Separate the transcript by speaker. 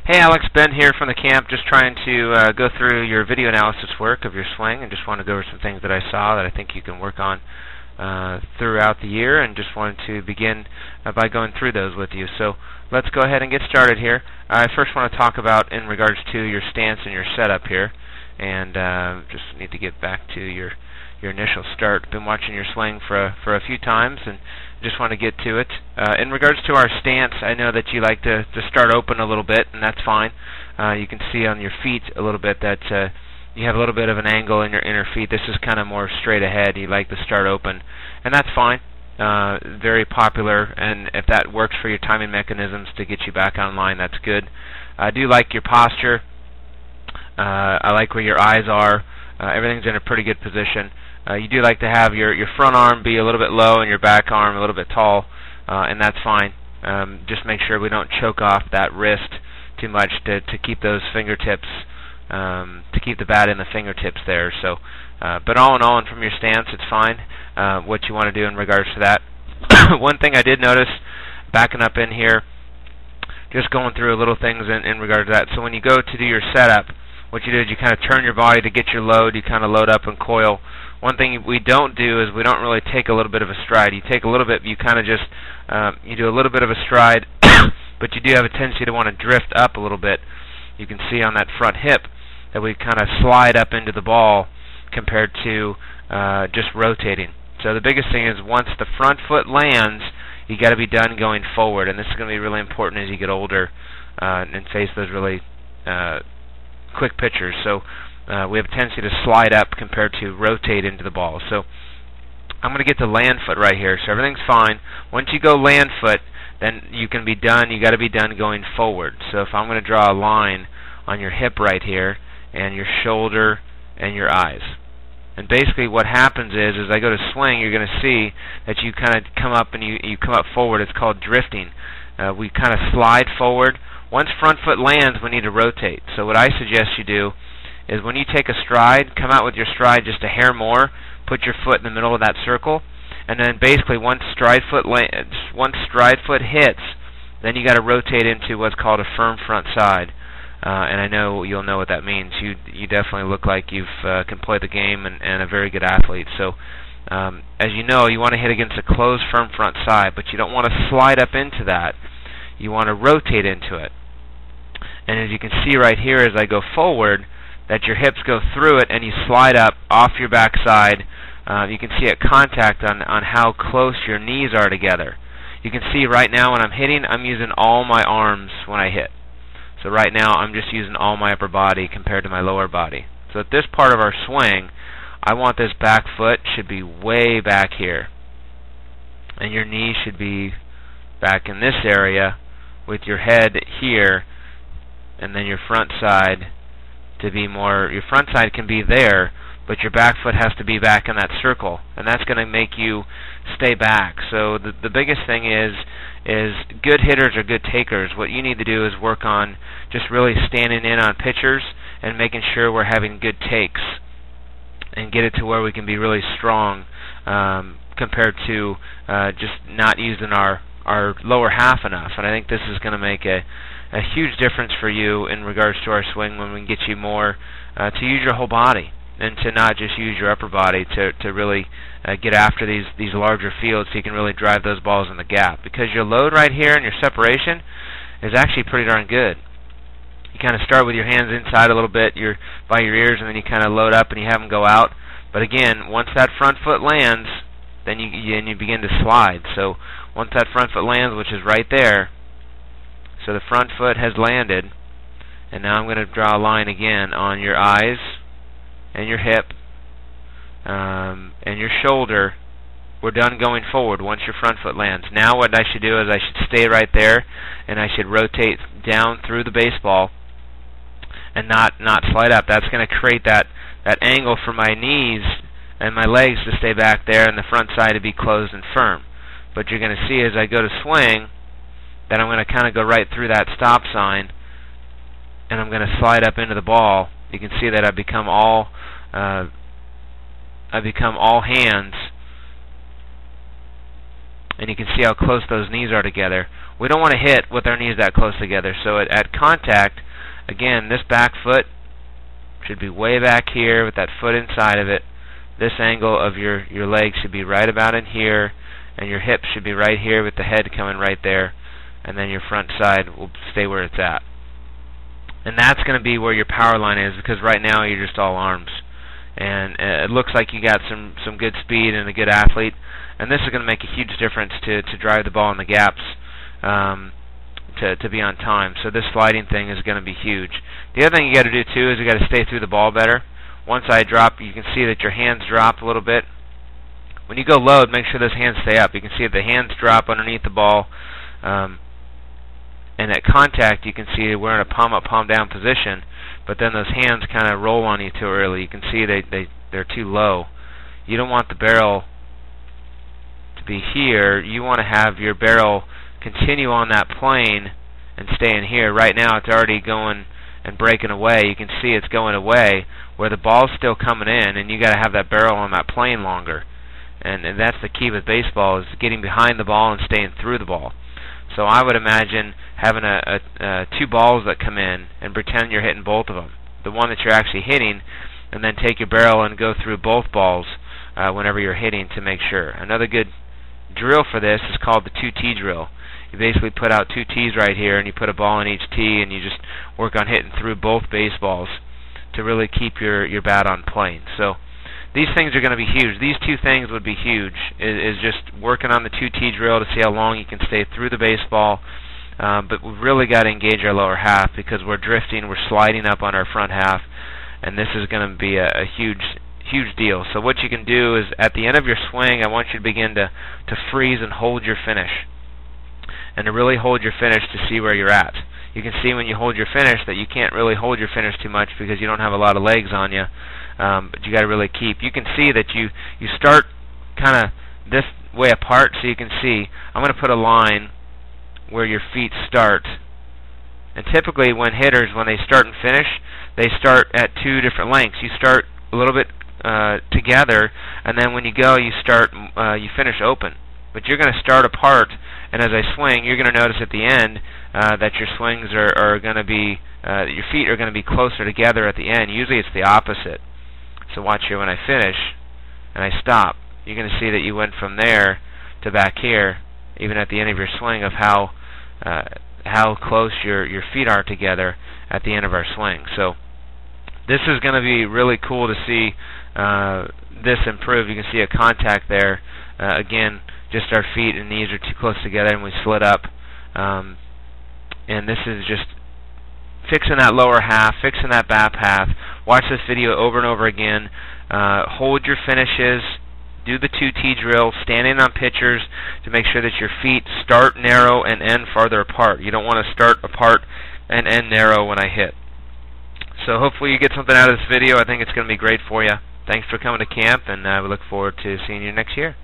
Speaker 1: Hey Alex, Ben here from the camp, just trying to go through your video analysis work of your swing and just want to go over some things that I saw that I think you can work on throughout the year, and just wanted to begin by going through those with you. So let's go ahead and get started here. I first want to talk about in regards to your stance and your setup here, and just need to get back to your initial start. Been watching your swing for a few times and just want to get to it. In regards to our stance, I know that you like to start open a little bit, and that's fine. You can see on your feet a little bit that you have a little bit of an angle in your inner feet. This is kind of more straight ahead. You like to start open, and that's fine. Very popular, and if that works for your timing mechanisms to get you back online, that's good. I do like your posture. I like where your eyes are. Everything's in a pretty good position. You do like to have your front arm be a little bit low and your back arm a little bit tall, and that's fine. Just make sure we don't choke off that wrist too much to keep those fingertips, to keep the bat in the fingertips there. So, but all in all, and from your stance, it's fine. What you want to do in regards to that. One thing I did notice, backing up in here, just going through little things in regard to that. So when you go to do your setup, what you do is you kind of turn your body to get your load. You kind of load up and coil. One thing we don't do is we don't really take a little bit of a stride. You take a little bit, you kind of just, you do a little bit of a stride, but you do have a tendency to want to drift up a little bit. You can see on that front hip that we kind of slide up into the ball compared to just rotating. So the biggest thing is once the front foot lands, you got to be done going forward, and this is going to be really important as you get older and face those really quick pitchers. So we have a tendency to slide up compared to rotate into the ball. So I'm going to get to land foot right here. So everything's fine. Once you go land foot, then you can be done. You got to be done going forward. So if I'm going to draw a line on your hip right here, and your shoulder and your eyes, and basically what happens is, as I go to swing, you're going to see that you kind of come up and you come up forward. It's called drifting. We kind of slide forward. Once front foot lands, we need to rotate. So what I suggest you do is when you take a stride, come out with your stride just a hair more, put your foot in the middle of that circle, and then basically once stride foot hits, then you got to rotate into what's called a firm front side. And I know you'll know what that means. You definitely look like you can play the game and a very good athlete. So as you know, you want to hit against a closed firm front side, but you don't want to slide up into that. You want to rotate into it. And as you can see right here as I go forward, that your hips go through it and you slide up off your backside. You can see at contact on how close your knees are together. You can see right now when I'm hitting, I'm using all my arms when I hit. So right now I'm just using all my upper body compared to my lower body. So at this part of our swing, I want this back foot should be way back here. And your knee should be back in this area with your head here, and then your front side to be more, your front side can be there, but your back foot has to be back in that circle, and that's going to make you stay back. So the biggest thing is good hitters are good takers. What you need to do is work on just really standing in on pitchers and making sure we're having good takes and get it to where we can be really strong compared to just not using our lower half enough. And I think this is going to make a huge difference for you in regards to our swing when we can get you more to use your whole body and to not just use your upper body to really get after these larger fields so you can really drive those balls in the gap. Because your load right here and your separation is actually pretty darn good. You kind of start with your hands inside a little bit by your ears, and then you kind of load up and you have them go out. But again, once that front foot lands, then you begin to slide. So once that front foot lands, which is right there, so the front foot has landed, and now I'm going to draw a line again on your eyes and your hip and your shoulder. We're done going forward once your front foot lands. Now what I should do is I should stay right there, and I should rotate down through the baseball and not slide up. That's going to create that angle for my knees and my legs to stay back there and the front side to be closed and firm. But you're going to see as I go to swing that I'm going to kind of go right through that stop sign, and I'm going to slide up into the ball. You can see that I become all hands, and you can see how close those knees are together. we don't want to hit with our knees that close together. So at contact, again, this back foot should be way back here with that foot inside of it. This angle of your leg should be right about in here, and your hip should be right here with the head coming right there, and then your front side will stay where it's at. And that's going to be where your power line is, because right now you're just all arms. And it looks like you got some good speed and a good athlete, and this is going to make a huge difference to drive the ball in the gaps to be on time. So this sliding thing is going to be huge. The other thing you got to do too is you got to stay through the ball better. Once I drop, you can see that your hands drop a little bit. When you go load, make sure those hands stay up. You can see that the hands drop underneath the ball. And at contact, you can see we're in a palm up, palm down position, but then those hands kind of roll on you too early. You can see they're too low. You don't want the barrel to be here. You want to have your barrel continue on that plane and stay in here. Right now, it's already going and breaking away. You can see it's going away where the ball's still coming in, and you got to have that barrel on that plane longer. And that's the key with baseball, is getting behind the ball and staying through the ball. So I would imagine having two balls that come in and pretend you're hitting both of them. The one that you're actually hitting, and then take your barrel and go through both balls whenever you're hitting to make sure. Another good drill for this is called the 2T drill. You basically put out two tees right here, and you put a ball in each tee, and you just work on hitting through both baseballs to really keep your bat on plane. So these things are going to be huge. These two things would be huge, is just working on the 2T drill to see how long you can stay through the baseball. But we've really got to engage our lower half, because we're drifting, we're sliding up on our front half, and this is going to be a huge deal. So what you can do is, at the end of your swing, I want you to begin to freeze and hold your finish, and to really hold your finish to see where you're at. You can see when you hold your finish that you can't really hold your finish too much because you don't have a lot of legs on you. But you got to really keep. You can see that you start kind of this way apart, so you can see. I'm going to put a line where your feet start. And typically when hitters, when they start and finish, they start at two different lengths. You start a little bit together, and then when you go, you finish open. But you're going to start apart, and as I swing, you're going to notice at the end that your swings are going to be, your feet are going to be closer together at the end. Usually it's the opposite. So watch here when I finish and I stop. You're going to see that you went from there to back here, even at the end of your swing, of how close your feet are together at the end of our swing. So this is going to be really cool to see this improve. You can see a contact there. Again, just our feet and knees are too close together, and we slid up. And this is just fixing that lower half, fixing that back half. Watch this video over and over again. Hold your finishes. Do the 2T drill, standing on pitchers to make sure that your feet start narrow and end farther apart. You don't want to start apart and end narrow when I hit. So hopefully you get something out of this video. I think it's going to be great for you. Thanks for coming to camp, and we look forward to seeing you next year.